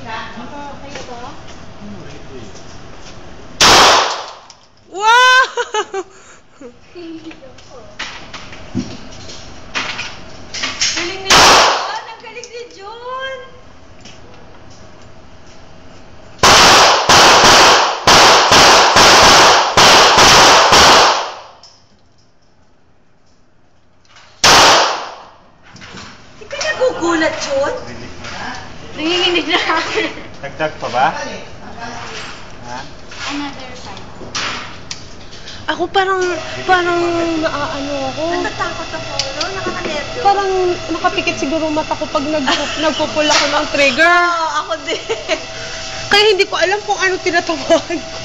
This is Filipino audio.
Wow! Galing ni John! Ang galing ni John! Hindi ka nagugulat, John? Nanginginig na ako. Dagdag pa ba? Ha? Another time. Ako parang naaano ako. Natatakot ako, no? Nakakanervyo. Parang nakapikit siguro mata ko pag nagpupul ako ng trigger. Oo, ako din. Kaya hindi ko alam kung ano tinatawagan ko.